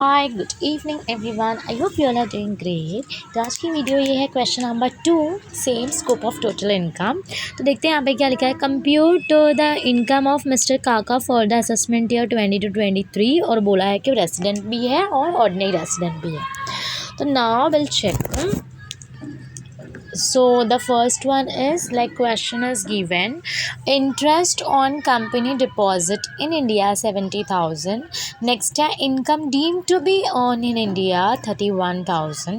Hi good evening everyone. I hope you all are doing great. तो आज की video ये है question number 2, same scope of total income. तो देखते हैं यहाँ पे क्या लिखा है। Compute the income of mister Kaka for the assessment year 20 to 23, और बोला है कि रेसिडेंट भी है और ऑर्डिनरी रेसिडेंट भी है। तो now will check. So the first one is, like, question is given, interest on company deposit in India 70,000. Next है income deemed to be earned in India 31,000.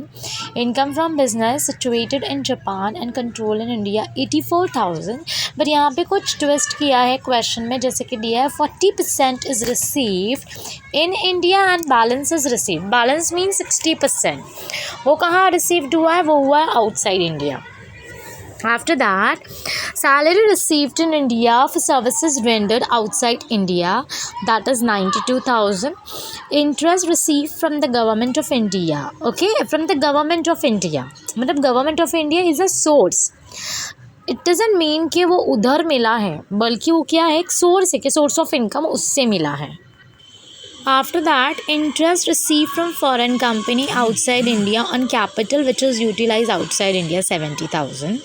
Income from business situated in Japan and control in India 84,000. But यहाँ पे कुछ twist किया है question में, जैसे कि दिया है 40% is received in India and balance is received. Balance mean 60%। वो कहाँ रिसीव्ड हुआ है? वो हुआ है outside India. After that, salary received in India for services rendered outside India, that is 92,000. Interest received from the government of India, okay, from the government of India, मतलब government of India is a source. It doesn't mean कि वो उधर मिला है, बल्कि वो क्या है, एक सोर्स है कि सोर्स ऑफ इनकम उससे मिला है। After that, interest received from foreign company outside India on capital which is utilized outside India 70,000.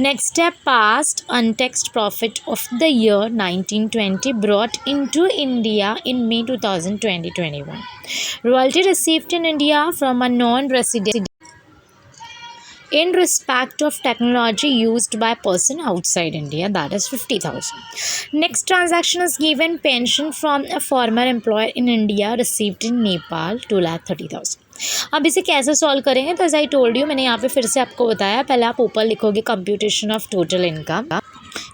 Next step, past untaxed profit of the year 1920 brought into India in May 2020-21. Royalty received in India from a non-resident in respect of technology used by person outside India, that is 50,000. Next transaction is given, pension from a former employer in India received in Nepal 2,30,000. अब इसे कैसे solve करेंगे? तो as I told you, मैंने यहाँ पे फिर से आपको बताया, पहले आप ऊपर लिखोगे computation of total income.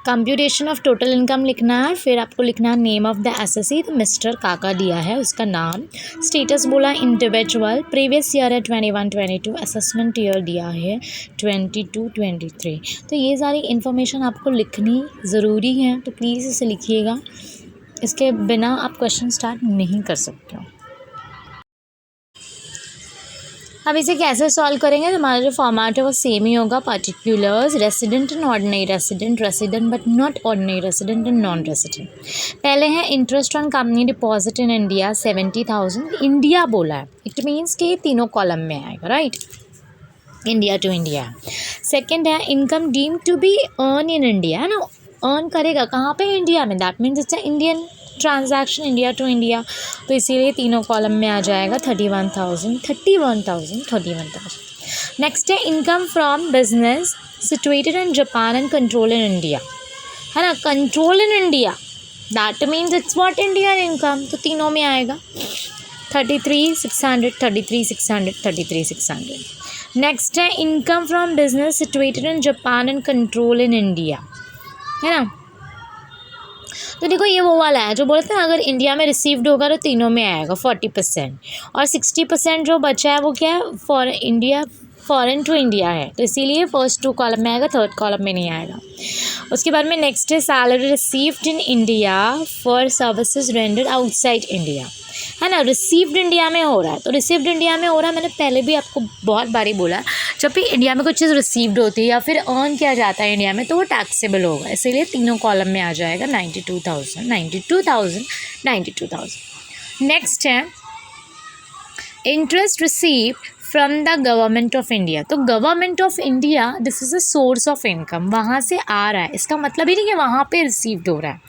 Computation of total income लिखना है, फिर आपको लिखना है नेम ऑफ द एसेसी। तो मिस्टर काका दिया है, उसका नाम। स्टेटस बोला इंडिविजुअल, प्रीवियस ईयर है 21-22, असेसमेंट ईयर दिया है 22-23। तो ये सारी इन्फॉर्मेशन आपको लिखनी ज़रूरी है, तो प्लीज़ इसे लिखिएगा। इसके बिना आप क्वेश्चन स्टार्ट नहीं कर सकते हो। अब इसे कैसे सॉल्व करेंगे? तो हमारा जो फॉर्मेट है वो सेम ही होगा। Particulars, resident and ordinary resident, resident but not ordinary resident and non resident. पहले है interest on company deposit in India 70,000। India बोला है, इट मीन्स कि ये तीनों कॉलम में आएगा, right, India to India. Second है income deemed to be earn in India, है ना, अर्न करेगा कहाँ पे? इंडिया में, that means it's a Indian transaction, India to India. तो इसीलिए तीनों कॉलम में आ जाएगा 31,000, 31,000, 31,000। नेक्स्ट है income from business situated in Japan and control in India, है ना, control in India, that means it's what, Indian income. तो तीनों में आएगा 33,600, 33,600, 33,600। नेक्स्ट है income from business situated in Japan and control in India, है ना। तो देखो ये वो वाला है जो बोलते हैं अगर इंडिया में रिसीव्ड होगा तो तीनों में आएगा 40%, और 60% जो बचा है वो क्या है, for India, foreign to India है, तो इसीलिए फर्स्ट 2 कॉलम में आएगा, थर्ड कॉलम में नहीं आएगा। उसके बाद में नेक्स्ट है salary received in India for services rendered outside India, है ना, रिसीव्ड इंडिया में हो रहा है। तो रिसीव्ड इंडिया में हो रहा है, मैंने पहले भी आपको बहुत बारी बोला, जब भी इंडिया में कुछ चीज़ रिसीव्ड होती है या फिर अर्न किया जाता है इंडिया में तो वो टैक्सेबल होगा, इसीलिए तीनों कॉलम में आ जाएगा 92,000, 92,000, 92,000। नेक्स्ट है interest received from the government of India. तो government of India, this is a source of income, वहाँ से आ रहा है, इसका मतलब ही नहीं कि वहाँ पे रिसीव्ड हो रहा है,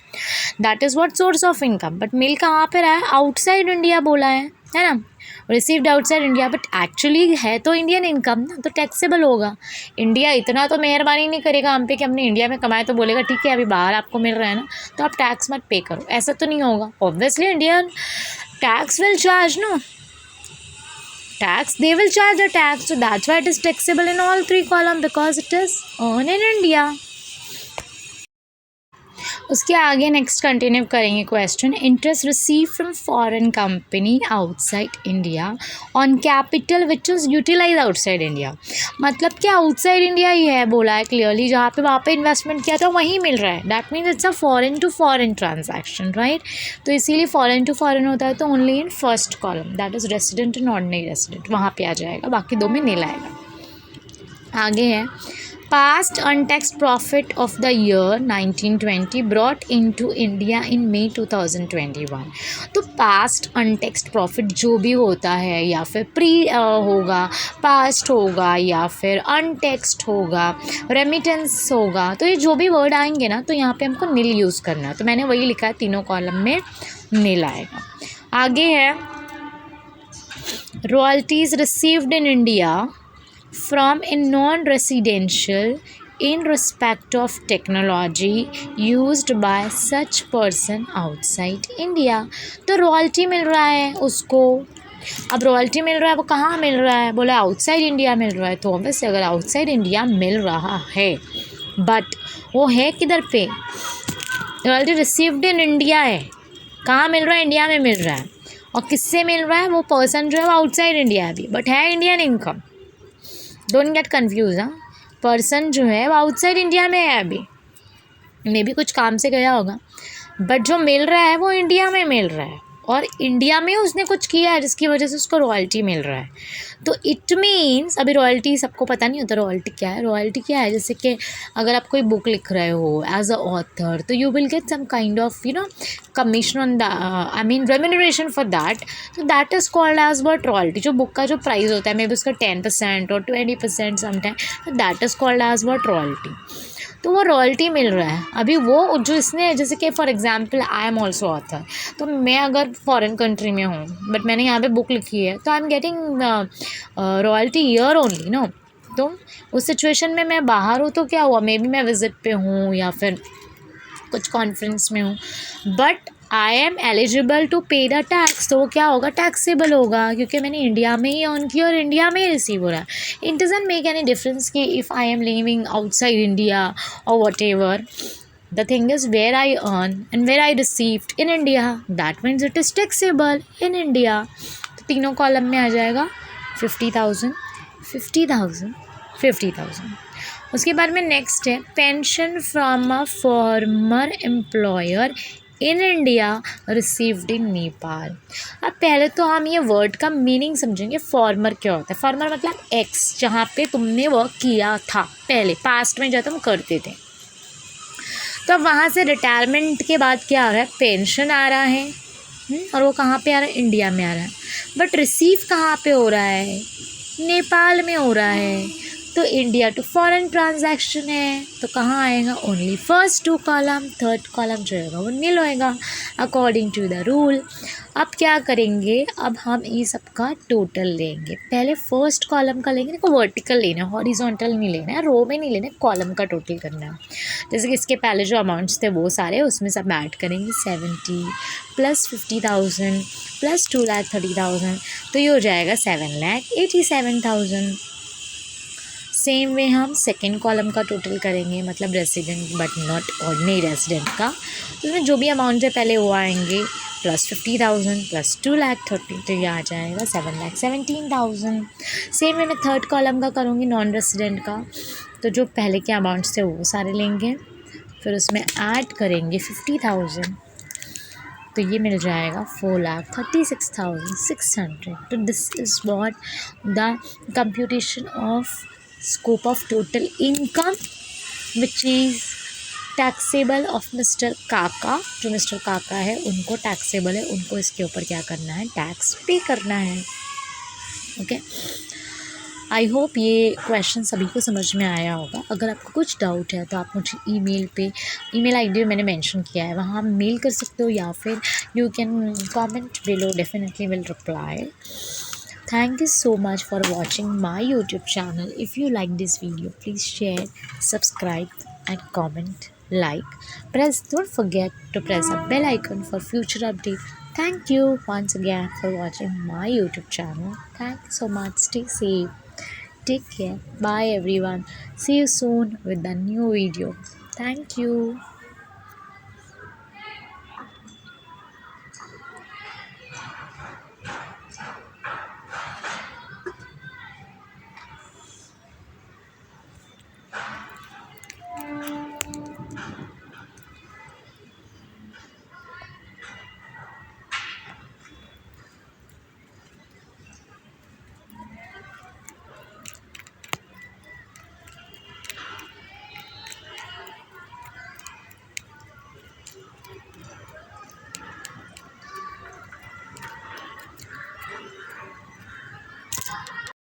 that is what source of income. But मिल कहाँ पे रहा है? आउटसाइड इंडिया बोला है ना, received outside India, but actually है तो इंडियन इनकम ना, तो टैक्सेबल होगा। इंडिया इतना तो मेहरबानी नहीं करेगा हम पे कि हमने इंडिया में कमाया तो बोलेगा ठीक है अभी बाहर आपको मिल रहा है ना तो आप टैक्स मत पे करो, ऐसा तो नहीं होगा। Obviously Indian tax will charge, no tax, they will charge the tax, so that's why it is taxable in all 3 column because it is earned in India. उसके आगे नेक्स्ट कंटिन्यू करेंगे question, interest receive from foreign company outside India on capital which is utilise outside India. मतलब क्या outside India ही है बोला है clearly, जहाँ पे वहाँ पे इन्वेस्टमेंट किया था वहीं मिल रहा है, that means it's a foreign to foreign transaction, right. तो इसीलिए फॉरेन टू फॉरेन होता है तो only in first column, that is resident and ordinary resident, वहाँ पे आ जाएगा, बाकी 2 में नहीं लाएगा। आगे है past untaxed profit of the year 1920 brought into India in May 2021। तो past untaxed profit जो भी होता है या फिर होगा, past होगा या फिर untaxed होगा, remittance होगा, तो ये जो भी वर्ड आएंगे ना तो यहाँ पे हमको नील यूज़ करना है। तो मैंने वही लिखा है, तीनों कॉलम में नील आएगा। आगे है royalties received in India from a non-residential in respect of technology used by such person outside India। तो रॉयल्टी मिल रहा है उसको। अब रॉयल्टी मिल रहा है वो कहाँ मिल रहा है, बोला आउटसाइड इंडिया मिल रहा है। तो ऑब्वियसली अगर आउटसाइड इंडिया मिल रहा है, बट वो है किधर पे, रॉयल्टी रिसीव्ड इन इंडिया है, कहाँ मिल रहा है, इंडिया में मिल रहा है। और किससे मिल रहा है, वो पर्सन जो है वो आउटसाइड इंडिया है भी, बट है Indian income. Don't get confuse. हाँ, पर्सन जो है वो आउटसाइड इंडिया में है अभी, मे भी कुछ काम से गया होगा, बट जो मिल रहा है वो इंडिया में मिल रहा है और इंडिया में उसने कुछ किया है जिसकी वजह से उसको रॉयल्टी मिल रहा है। तो इट मीन्स, अभी रॉयल्टी सबको पता नहीं होता रॉयल्टी क्या है। रॉयल्टी क्या है, जैसे कि अगर आप कोई बुक लिख रहे हो एज अ ऑथर, तो you will get some kind of commission on the, I mean remuneration for that. तो that is called as what, royalty. जो बुक का जो प्राइस होता है, मे बी उसका 10% और 20% समटाइम, तो that is called as what, royalty. तो वो रॉयल्टी मिल रहा है अभी। वो जो इसने, जैसे कि for example I am also author, तो मैं अगर फॉरेन कंट्री में हूँ बट मैंने यहाँ पे बुक लिखी है, तो I am getting royalty year only, no. तो उस सिचुएशन में मैं बाहर हूँ तो क्या हुआ, मे बी मैं विज़िट पे हूँ या फिर कुछ कॉन्फ्रेंस में हूँ, but I am eligible to pay the tax. तो वो क्या होगा, टैक्सेबल होगा, क्योंकि मैंने इंडिया में ही अर्न किया और इंडिया में ही रिसीव हो रहा है। It doesn't make any difference कि if I am living outside India और whatever. The thing is where I earn and where I received in India, that means it is taxable in India. तो तीनों column में आ जाएगा 50,000, 50,000, 50,000। उसके बाद में next है pension from a former employer in India received in Nepal. अब पहले तो हम ये वर्ड का मीनिंग समझेंगे। फॉर्मर क्या होता है, फॉर्मर मतलब एक्स, जहाँ पे तुमने वर्क किया था पहले, पास्ट में जब तुम करते थे। तो अब वहाँ से रिटायरमेंट के बाद क्या आ रहा है, पेंशन आ रहा है, और वो कहाँ पे आ रहा है, इंडिया में आ रहा है। बट रिसीव कहाँ पे हो रहा है, नेपाल में हो रहा है। तो इंडिया टू फॉरेन ट्रांजैक्शन है, तो कहाँ आएगा, only first 2 column, third column जो होगा वो नील होएगा अकॉर्डिंग टू द रूल। अब क्या करेंगे, अब हम ये सबका टोटल लेंगे। पहले फर्स्ट कॉलम का लेंगे, देखो वर्टिकल लेना है, हॉरिजॉन्टल नहीं लेना है, रो में नहीं लेना है, कॉलम का टोटल करना है। जैसे कि इसके पहले जो अमाउंट्स थे वो सारे उसमें सब ऐड करेंगे, 70 प्लस 50,000 प्लस 2,30,000, तो ये हो जाएगा 7,87,000। सेम वे हम सेकेंड कॉलम का टोटल करेंगे, मतलब resident but not ordinary resident का। तो उसमें जो भी अमाउंट है पहले वो आएंगे, प्लस 50,000 प्लस 2,30,000, तो ये आ जाएगा 7,17,000। सेम वे मैं थर्ड कॉलम का करूँगी, नॉन रेसिडेंट का। तो जो पहले के अमाउंट्स थे वो सारे लेंगे, फिर उसमें ऐड करेंगे 50,000, तो ये मिल जाएगा 4,36,600। तो this is what the computation of scope of total income which is taxable of mister काका। जो मिस्टर काका है उनको टैक्सेबल है, उनको इसके ऊपर क्या करना है, टैक्स पे करना है। ओके, आई होप ये क्वेश्चन सभी को समझ में आया होगा। अगर आपको कुछ डाउट है तो आप मुझे ईमेल आईडी मैंने मेंशन किया है, वहाँ मेल कर सकते हो, या फिर you can comment below, definitely will reply. Thank you so much for watching my YouTube channel. If you like this video, please share, subscribe and comment, like. Don't forget to press the bell icon for future update. Thank you once again for watching my YouTube channel. Thank you so much. Stay safe. Take care. Bye everyone. See you soon with a new video. Thank you.